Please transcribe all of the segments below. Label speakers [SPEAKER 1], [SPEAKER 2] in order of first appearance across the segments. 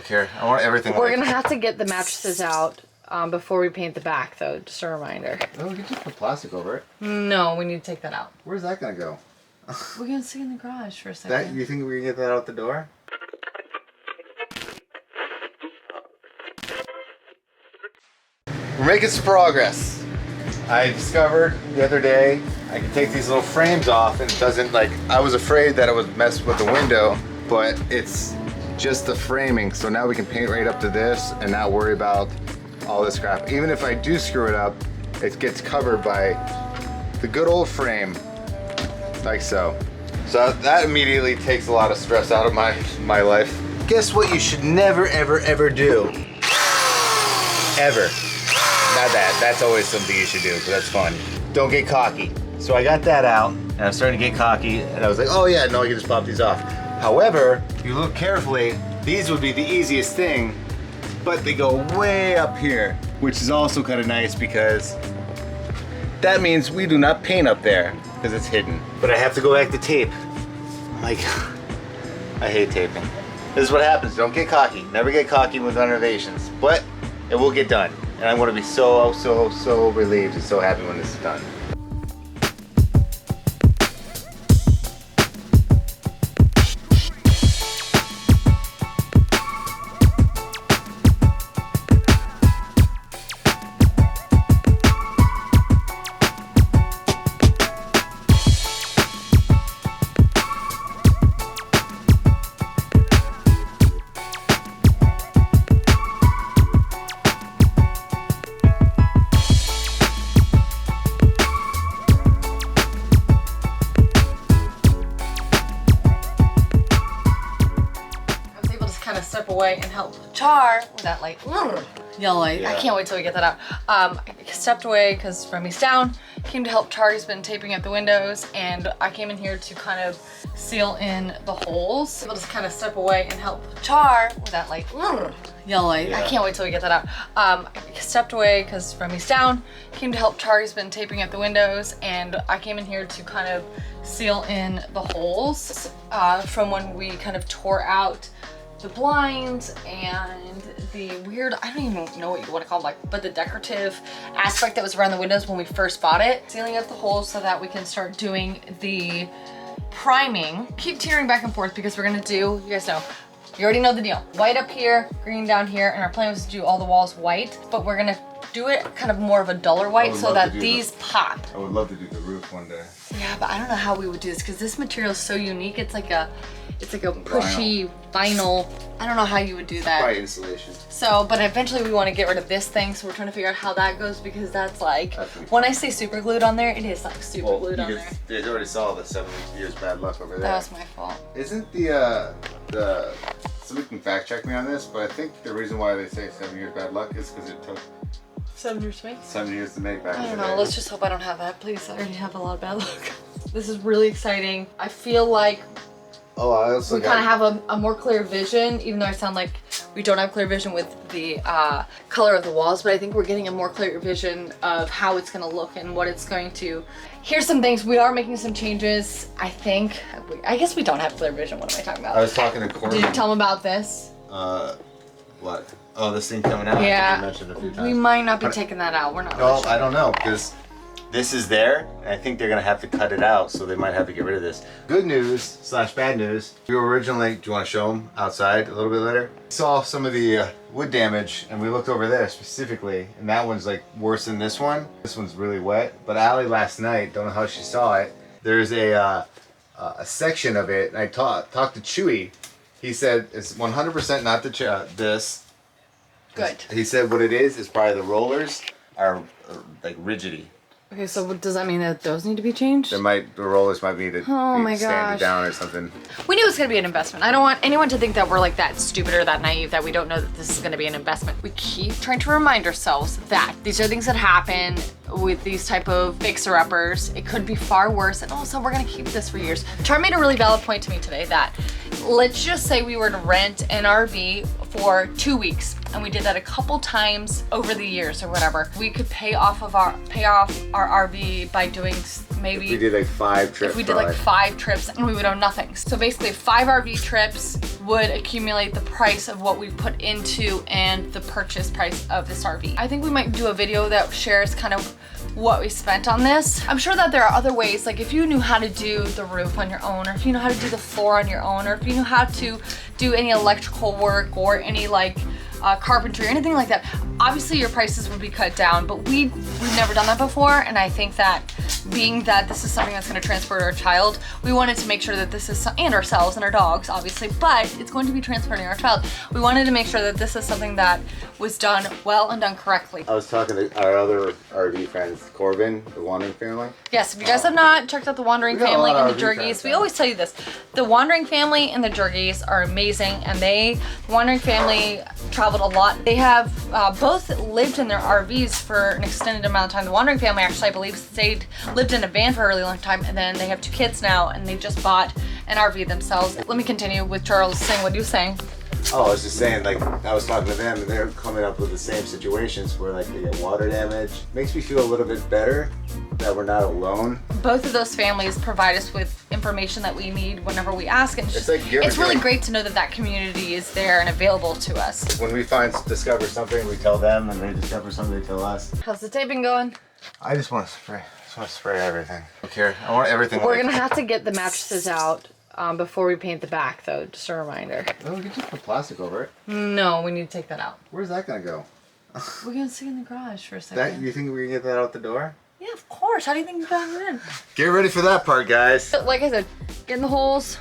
[SPEAKER 1] care. I want everything.
[SPEAKER 2] We're gonna have to get the mattresses out before we paint the back, though. Just a reminder.
[SPEAKER 1] Oh, we can just put plastic over it.
[SPEAKER 2] No, we need to take that out.
[SPEAKER 1] Where's that gonna go?
[SPEAKER 2] We're gonna sit in the garage for a second.
[SPEAKER 1] You think we can get that out the door? We're making some progress. I discovered the other day I can take these little frames off and it doesn't I was afraid that it would mess with the window, but it's just the framing. So now we can paint right up to this and not worry about all this crap. Even if I do screw it up, it gets covered by the good old frame, like so. So that immediately takes a lot of stress out of my life. Guess what you should never, ever, ever do? Ever. Not that. That's always something you should do, because that's fun. Don't get cocky. So I got that out, and I'm starting to get cocky, and I was like, oh yeah, no, I can just pop these off. However, if you look carefully, these would be the easiest thing, but they go way up here, which is also kind of nice because that means we do not paint up there, because it's hidden. But I have to go back to tape. Like, I hate taping. This is what happens. Don't get cocky. Never get cocky with renovations, but it will get done. And I'm going to be so, so, so relieved and so happy when this is done.
[SPEAKER 2] Step away and help Char with that like yellow light. Yeah. I can't wait till we get that out. I stepped away because Remy's down, came to help Char. He's been taping up the windows, and I came in here to kind of seal in the holes. We'll just kind of step away and help Char with that like yellow light. Yeah. I can't wait till we get that out. I stepped away because Remy's down, came to help Char. He's been taping up the windows, and I came in here to kind of seal in the holes from when we kind of tore out the blinds and the weird, I don't even know what you want to call it, but the decorative aspect that was around the windows when we first bought it. Sealing up the holes so that we can start doing the priming. Keep tearing back and forth because we're gonna do, you guys know, you already know the deal. White up here, green down here, and our plan was to do all the walls white, but we're gonna do it kind of more of a duller white so that these pop.
[SPEAKER 1] I would love to do the roof one day.
[SPEAKER 2] Yeah, but I don't know how we would do this because this material is so unique. It's like a pushy vinyl. I don't know how you would do that.
[SPEAKER 1] Probably insulation.
[SPEAKER 2] So, but eventually we want to get rid of this thing, so we're trying to figure out how that goes because that's like, when I say super glued on there, it is like super glued on there.
[SPEAKER 1] They already saw the 7 years bad luck over there.
[SPEAKER 2] That was my fault.
[SPEAKER 1] Isn't somebody can fact check me on this, but I think the reason why they say 7 years bad luck is because it took
[SPEAKER 2] 7 years to make?
[SPEAKER 1] 7 years to make back in the day.
[SPEAKER 2] I don't know, let's just hope I don't have that, please. I already have a lot of bad luck. This is really exciting. I feel like we kind of have a more clear vision, even though I sound like we don't have clear vision with the color of the walls, but I think we're getting a more clear vision of how it's going to look and what it's going to. Here's some things. We are making some changes, I think. I guess we don't have clear vision. What am I talking about?
[SPEAKER 1] I was talking to Corbin.
[SPEAKER 2] Did you tell him about this?
[SPEAKER 1] What? Oh, this thing coming out?
[SPEAKER 2] Yeah.
[SPEAKER 1] You mentioned a few times.
[SPEAKER 2] We might not be taking that out. We're not.
[SPEAKER 1] No, I don't know, because this is there, and I think they're gonna have to cut it out, so they might have to get rid of this. Good news / bad news. We were originally, do you want to show them outside a little bit later? We saw some of the wood damage, and we looked over there specifically, and that one's like worse than this one. This one's really wet, but Allie last night, don't know how she saw it, there's a section of it, and I talked to Chewy. He said it's 100% not this.
[SPEAKER 2] Good.
[SPEAKER 1] He said what it is probably the rollers are like rigidy.
[SPEAKER 2] Okay, so does that mean that those need to be changed?
[SPEAKER 1] The rollers might need to be sanded down or something.
[SPEAKER 2] We knew it was going to be an investment. I don't want anyone to think that we're like that stupid or that naive that we don't know that this is going to be an investment. We keep trying to remind ourselves that these are things that happen with these type of fixer-uppers. It could be far worse, and also we're going to keep this for years. Char made a really valid point to me today that let's just say we were to rent an RV for 2 weeks, and we did that a couple times over the years or whatever. We could pay off our RV by doing maybe,
[SPEAKER 1] if we did like 5 trips.
[SPEAKER 2] If we did like 5 trips, and we would owe nothing. So basically 5 RV trips, would accumulate the price of what we put into and the purchase price of this RV. I think we might do a video that shares kind of what we spent on this. I'm sure that there are other ways, like if you knew how to do the roof on your own, or if you know how to do the floor on your own, or if you knew how to do any electrical work or any like carpentry or anything like that, obviously your prices would be cut down, but we've never done that before, and I think that being that this is something that's going to transfer to our child, we wanted to make sure that this is, and ourselves and our dogs obviously, but it's going to be transferring to our child. We wanted to make sure that this is something that was done well and done correctly.
[SPEAKER 1] I was talking to our other RV friends, Corbin, the Wandering Family.
[SPEAKER 2] Yes, if you guys have not checked out the Wandering Family and the Jergies, we always tell you this. The Wandering Family and the Jergies are amazing, and the Wandering Family traveled a lot. They have both lived in their RVs for an extended amount of time. The Wandering Family actually, I believe, lived in a van for a really long time, and then they have 2 kids now, and they just bought an RV themselves. Let me continue with Charles saying what he was saying.
[SPEAKER 1] Oh, I was just saying, like, I was talking to them, and they're coming up with the same situations where, like, they get water damage. Makes me feel a little bit better that we're not alone.
[SPEAKER 2] Both of those families provide us with information that we need whenever we ask, and it's really great to know that that community is there and available to us.
[SPEAKER 1] When we discover something, we tell them, and they discover something, they tell us.
[SPEAKER 2] How's the taping going?
[SPEAKER 1] I just want to spray. I just want to spray everything. I don't care. I want everything.
[SPEAKER 2] We're gonna have to get the mattresses out before we paint the back, though. Just a reminder.
[SPEAKER 1] Oh, we can just put plastic over it.
[SPEAKER 2] No, we need to take that out.
[SPEAKER 1] Where's that gonna go?
[SPEAKER 2] We're gonna see in the garage for a second.
[SPEAKER 1] You think we can get that out the door?
[SPEAKER 2] Yeah, of course. How do you think you got it in?
[SPEAKER 1] Get ready for that part, guys.
[SPEAKER 2] Like I said, getting the holes,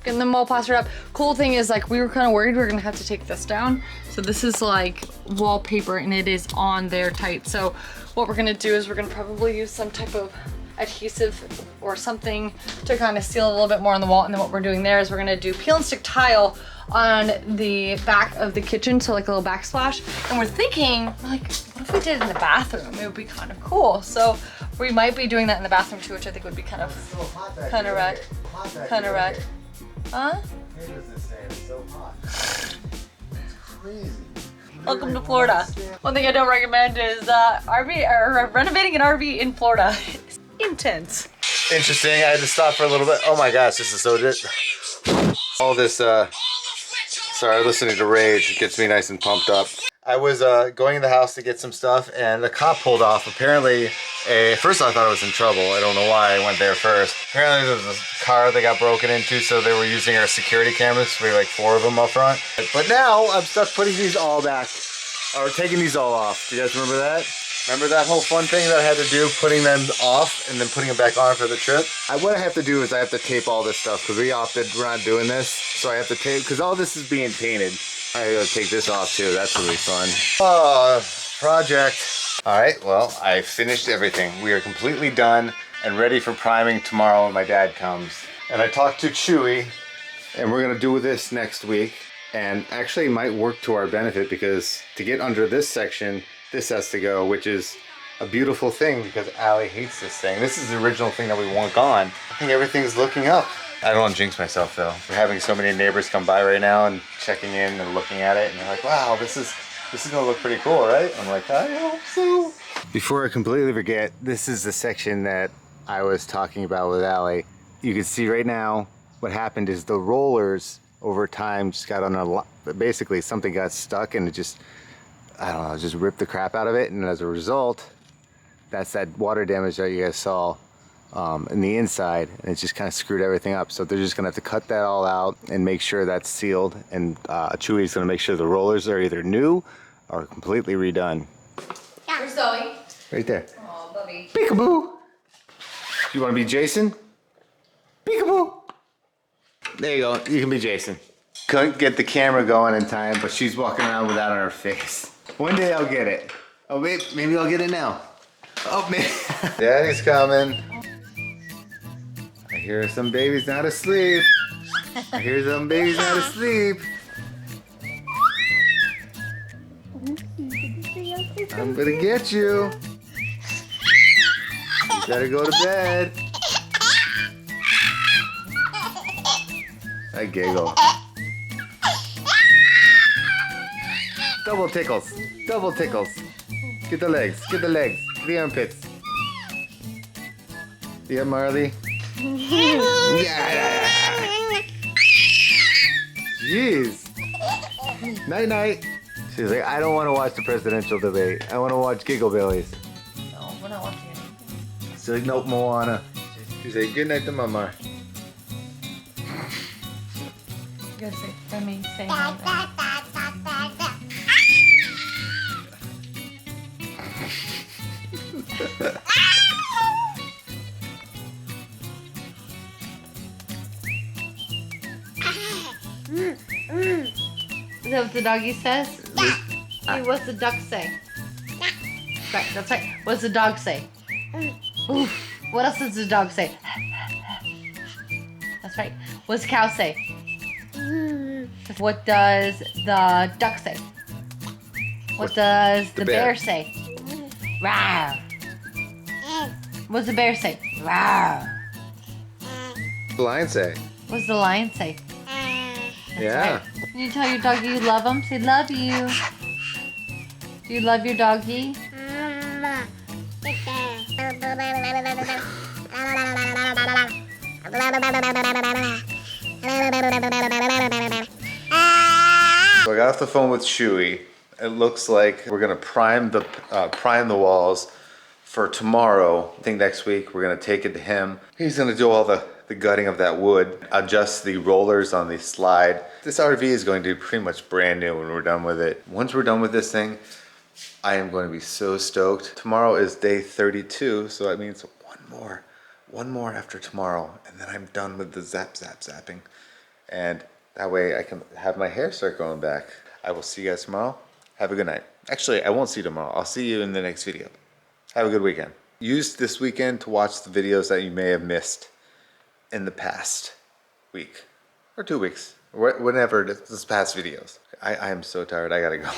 [SPEAKER 2] getting them all plastered up. Cool thing is, like, we were kind of worried we were gonna have to take this down. So this is like wallpaper, and it is on there tight. So what we're gonna do is we're gonna probably use some type of adhesive or something to kind of seal a little bit more on the wall. And then what we're doing there is we're gonna do peel and stick tile on the back of the kitchen, so like a little backsplash. And we're thinking, like, what if we did it in the bathroom? It would be kind of cool. So we might be doing that in the bathroom too, which I think would be kind of rad. Huh?
[SPEAKER 1] It's so hot. It's crazy.
[SPEAKER 2] Welcome to Florida. One thing I don't recommend is renovating an RV in Florida. It's intense.
[SPEAKER 1] Interesting. I had to stop for a little bit. Oh my gosh, this is so good. All this, sorry, listening to Rage gets me nice and pumped up. I was going in the house to get some stuff, and the cop pulled off. Apparently, first I thought I was in trouble. I don't know why I went there first. Apparently there was a car that got broken into, so they were using our security cameras. We had like 4 of them up front. But now I'm stuck putting these all back, or taking these all off. Do you guys remember that? Remember that whole fun thing that I had to do, putting them off and then putting them back on for the trip? What I have to do is I have to tape all this stuff, because we opted, we're not doing this. So I have to tape, because all this is being painted. I gotta take this off too, that's really fun. Project. All right, well, I finished everything. We are completely done and ready for priming tomorrow when my dad comes. And I talked to Chewy, and we're gonna do this next week. And actually it might work to our benefit, because to get under this section, this has to go, which is a beautiful thing, because Allie hates this thing. This is the original thing that we want gone. I think everything's looking up. I don't want to jinx myself though. We're having so many neighbors come by right now and checking in and looking at it, and they're like, wow, this is gonna look pretty cool, right? I'm like, I hope so. Before I completely forget, this is the section that I was talking about with Allie. You can see right now what happened is the rollers over time just got on a lot. Basically something got stuck, and it just, I don't know, just ripped the crap out of it. And as a result, that's that water damage that you guys saw in the inside, and it just kind of screwed everything up. So they're just gonna have to cut that all out and make sure that's sealed. And Chewy's gonna make sure the rollers are either new or completely redone.
[SPEAKER 2] Yeah. Where's Zoe?
[SPEAKER 1] Right there.
[SPEAKER 2] Oh, Bubby.
[SPEAKER 1] Peekaboo. You wanna be Jason? Peekaboo. There you go, you can be Jason. Couldn't get the camera going in time, but she's walking around with that on her face. One day I'll get it. Oh wait, maybe I'll get it now. Oh man. Daddy's coming. I hear some babies not asleep. I hear some babies not asleep. I'm gonna get you. You better go to bed. I giggle. Double tickles. Double tickles. Get the legs. Get the legs. The armpits. Yeah, Marley. Yeah. Jeez. Night night. She's like, I don't want to watch the presidential debate. I want to watch Giggle Bellies.
[SPEAKER 2] No, we're not watching anything.
[SPEAKER 1] She's like, nope, Moana. She's like, good night to Mama.
[SPEAKER 2] You gotta say, let me say hi. Is that what the doggy says? Hey, what's the duck say? Right, that's right. What's the dog say? Oof. What else does the dog say? That's right. What's the cow say? What does the duck say? What does the bear say? Rawr. What's the bear say? Rawr.
[SPEAKER 1] The lion say.
[SPEAKER 2] What's the lion say? That's
[SPEAKER 1] Yeah.
[SPEAKER 2] right. Can you tell your doggy you love him? Say love you. Do you love your doggy?
[SPEAKER 1] So I got off the phone with Shuey. It looks like we're gonna prime the walls for tomorrow. I think next week we're gonna take it to him. He's gonna do all the gutting of that wood, adjust the rollers on the slide. This RV is going to be pretty much brand new when we're done with it. Once we're done with this thing, I am going to be so stoked. Tomorrow is day 32, so that means one more after tomorrow, and then I'm done with the zapping. And that way I can have my hair start growing back. I will see you guys tomorrow. Have a good night. Actually, I won't see you tomorrow. I'll see you in the next video. Have a good weekend. Use this weekend to watch the videos that you may have missed in the past week or 2 weeks, whenever this past videos. I am so tired. I gotta go.